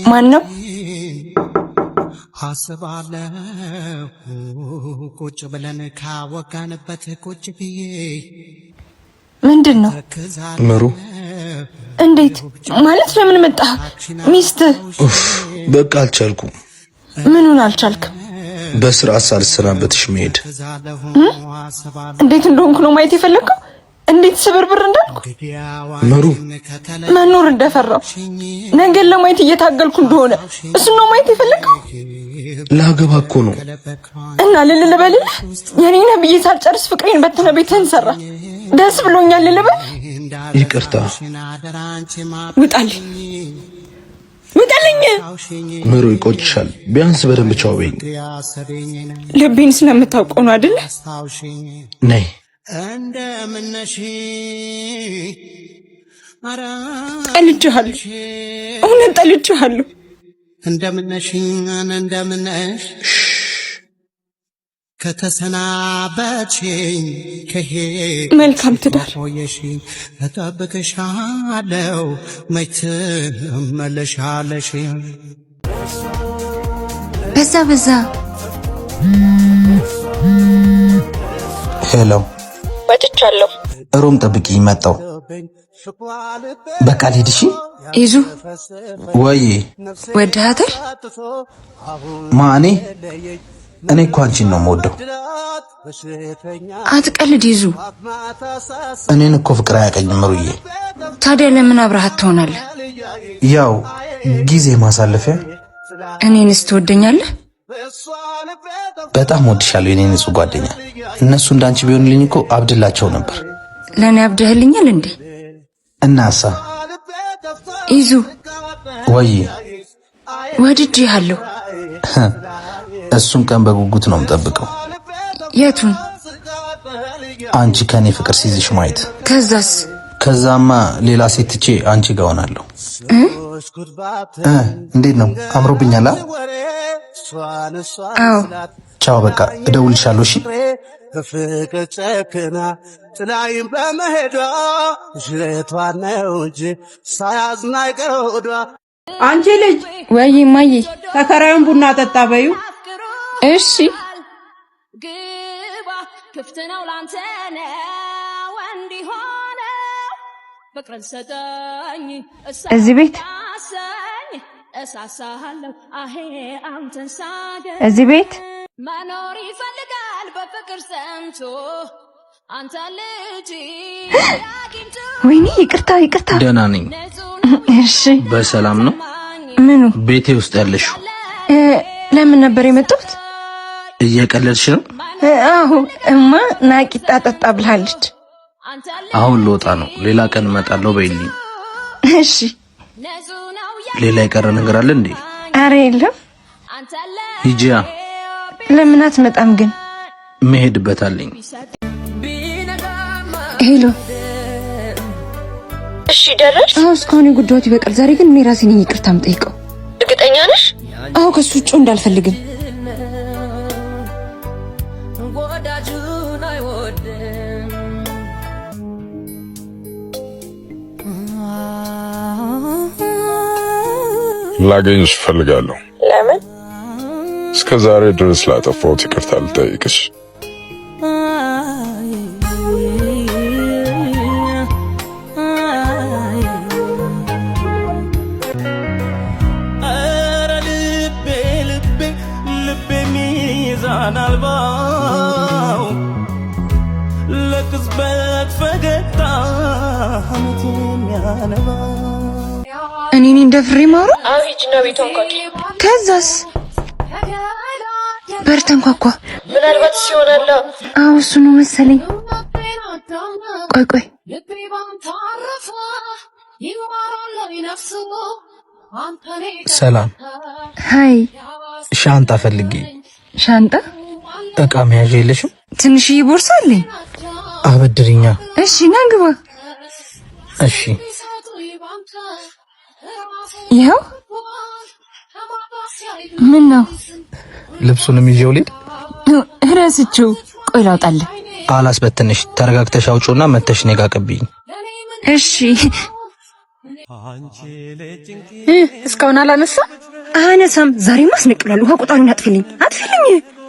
ማን ነው? አስባለሁ ቁጭ ብለን ካወጋንበት ቁጭ ብዬ ምንድን ነው? ምሩ እንዴት ማለት? ለምን መጣ? ሚስት በቃ አልቻልኩም። ምኑን አልቻልክም? በስርዓት ሳልሰናበትሽ መሄድ። እንዴት እንደሆንኩ ነው ማየት የፈለግከው? እንዴት ስብርብር እንዳልኩ ምሩ መኖር እንደፈራው ነገን ለማየት እየታገልኩ እንደሆነ እሱ ነው ማየት የፈለግከው? ላገባ እኮ ነው። እና ልልበልህ የኔ ነብይ ሳልጨርስ ፍቅሬን በተነ ቤትህን ሰራ። ደስ ብሎኛል ልልበል? ይቅርታ። ውጣልኝ ውጣልኝ። ምሩ ይቆጭሻል። ቢያንስ በደንብ ቻው በይኝ። ልቤን ስለምታውቀው ነው አይደል? ነይ እንደምነሽ ጠልቼሃለሁ፣ እውነት ጠልቼሃለሁ። እንደምነሽ ከተሰናበችኝ መልካም ትዳር እጠብቅሻለሁ መች ትመለሻለሽ። በዛ ሄሎ ወጥቻለሁ። ሮም ጠብቂኝ፣ መጣሁ። በቃ ልሂድ። እሺ ይዙ ወይ ወደሃታል? ማኔ እኔ እኮ አንቺን ነው የምወደው። አትቀልድ ይዙ። እኔን እኮ ፍቅር አያቀኝም ምሩዬ። ታዲያ ለምን አብረሃት ትሆናለህ? ያው ጊዜ ማሳለፊያ። እኔንስ ትወደኛለህ? በጣም ወድሻለሁ የኔ ንጹህ ጓደኛ። እነሱ እንዳንቺ ቢሆንልኝ እኮ አብድላቸው ነበር። ለኔ አብደህልኛል እንዴ? እናሳ ይዙ ወይ ወድጄሃለሁ። እሱን ቀን በጉጉት ነው የምጠብቀው። የቱን? አንቺ ከኔ ፍቅር ሲይዝሽ ማየት። ከዛስ? ከዛማ ሌላ ሴት ትቼ አንቺ ጋር ሆናለሁ። እንዴት ነው? አምሮብኛል? አዎ። ቻው፣ በቃ እደውልሻለሁ። እሺ። በፍቅር ጨክና ጥላይም በመሄዷ ሽሬቷን ነው እንጂ ሳያዝና ይቀሮዷ። አንቺ ልጅ ወይ ማዬ፣ ተከራዩን ቡና ጠጣ በዩ። እሺ። ግባ ክፍት ነው ላንተ ነው እንዲሆነ ፍቅርን ሰጠኝ እዚህ ቤት እሳሳለሁ አሄ አንተን ሳገኝ እዚህ ቤት መኖር ይፈልጋል በፍቅር ሰምቶ አንተ ልጅ ያጊንቱ። ወይኔ ይቅርታ። ደህና ነኝ። እሺ። በሰላም ነው? ምኑ? ቤቴ ውስጥ ያለሽው? ለምን ነበር የመጣሁት? እየቀለድሽ ነው? አዎ እማ ናቂጣ ጠጣ ብላለች። አሁን ልወጣ ነው። ሌላ ቀን እመጣለሁ በይልኝ። እሺ። ሌላ የቀረ ነገር አለ እንዴ? አረ የለም። ሂጂያ። ለምን አትመጣም ግን? መሄድበታለኝ። ሄሎ። እሺ ደረሽ? አዎ እስካሁን የጉዳዮት ይበቃል። ዛሬ ግን እኔ ራሴ ነኝ ይቅርታ የምጠይቀው። እርግጠኛ ነሽ? አዎ ከሱ ውጭ እንዳልፈልግም። ላገኝሽ እፈልጋለሁ። ለምን? እስከ ዛሬ ድረስ ላጠፋሁት ይቅርታ ልጠይቅሽ። ኧረ ልቤ ሚዛን አልባው ለቅጽበት ፈገግታ አመት የሚያነባው እኔን እንደፍሬ ማሩ። አዎ ሂጂና ቤቷን ቋቂ። ከዛስ? በር ተንኳኳ። ምናልባት ሲሆናላ። አዎ እሱ ነው መሰለኝ። ቆይ ሰላም። ሃይ። ሻንጣ ፈልጌ። ሻንጣ? እቃ መያዣ የለሽም? ትንሽዬ ቦርሳ አለኝ። አበድሪኛ። እሺ ና ግባ። እሺ። ይኸው። ምን ነው? ልብሱንም ይዤው ልሂድ? ረስቼው። ቆይ ላውጣልህ። አላስበትንሽ። ተረጋግተሽ አውጪውና መተሽ እኔ ጋር ቀብይኝ። እሺ እስካሁን አላነሳ አነሳም። ዛሬማ አስነቅሏል። ውሃ ቁጣሪውን አጥፊልኝ።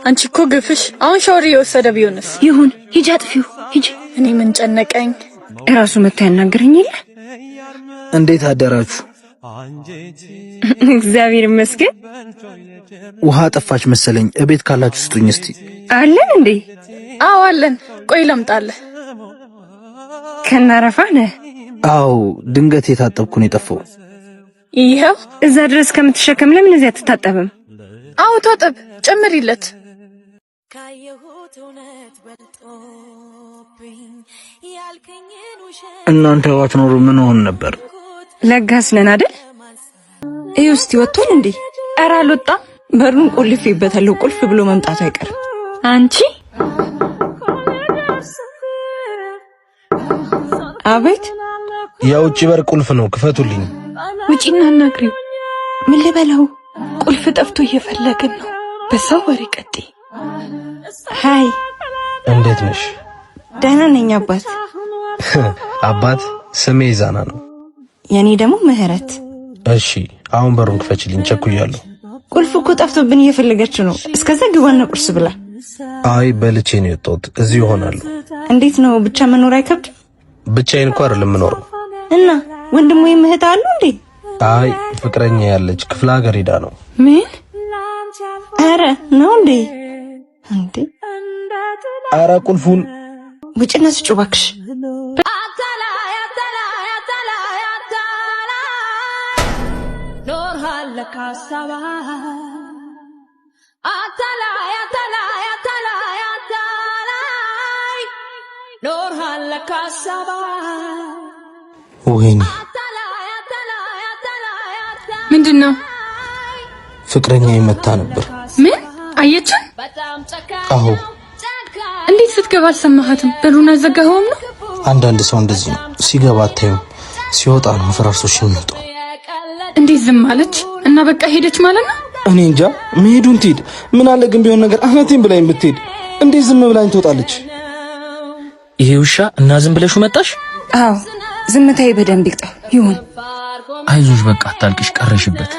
አንቺ እኮ ግፍሽ አሁን ሻወር እየወሰደ ቢሆንስ? ይሁን ሂጂ አጥፊው ሂጂ። እኔ ምን ጨነቀኝ። እራሱ መጥቶ ያናገረኝ የለ። እንዴት አደራችሁ? እግዚአብሔር ይመስገን። ውሃ ጠፋች መሰለኝ። እቤት ካላችሁ ስጡኝ እስቲ። አለን እንዴ? አዎ አለን። ቆይ ለምጣለህ። ከናረፋ ነህ? አዎ ድንገት የታጠብኩ ነው የጠፋው። ይሄው እዛ ድረስ ከምትሸከም ለምን እዚያ አትታጠብም? አዎ ታጠብ፣ ጨምሪለት። እናንተ ባትኖሩ ምን ሆን ነበር? ለጋስ ነን አይደል? እዩ እስቲ ወጥቷል እንዴ? ኧረ አልወጣም። በሩን ቆልፌበታለሁ። ቁልፍ ብሎ መምጣቱ አይቀርም። አንቺ አቤት። የውጭ በር ቁልፍ ነው፣ ክፈቱልኝ። ውጪና አናግሪው። ምን ልበለው? ቁልፍ ጠፍቶ እየፈለግን ነው። በሰው ወሬ ቀጥይ። ሃይ እንዴት ነሽ? ደህና ነኝ አባት። አባት ስሜ ይዛና ነው። የኔ ደግሞ ምህረት። እሺ አሁን በሩን ክፈችልኝ፣ ቸኩያለሁ። ቁልፍ እኮ ጠፍቶብን እየፈለገች ነው። እስከዛ ግባና ቁርስ ብላ። አይ በልቼ ነው የወጣሁት። እዚህ ይሆናሉ። እንዴት ነው ብቻ መኖር አይከብድም? ብቻዬን እንኳን አይደለም የምኖረው። እና ወንድም ወይም እህት አሉ እንዴ? አይ ፍቅረኛ ያለች ክፍለ ሀገር ሄዳ ነው። ምን? አረ ነው እንዴ? አረ ቁልፉን ውጭና ስጩ እባክሽ። ወይኔ ምንድነው? ፍቅረኛ ይመታ ነበር። ምን አየችን? አዎ። እንዴት ስትገባ አልሰማሃትም? በሩን አዘጋኸውም ነው? አንዳንድ ሰው እንደዚህ ነው። ሲገባ አታዩም፣ ሲወጣ ነው ፈራርሶሽ የሚወጣው። እንዴት ዝም አለች? እና በቃ ሄደች ማለት ነው? እኔ እንጃ። መሄዱን ትሄድ። ምን አለ ግን ቢሆን ነገር አህነቴን ብላኝ ብትሄድ። እንዴት ዝም ብላኝ ትወጣለች? ይሄ ውሻ እና ዝም ብለሽ መጣሽ? አዎ ዝምታዬ በደንብ ይቅጣው። ይሁን አይዞሽ፣ በቃ አታልቅሽ፣ ቀረሽበት።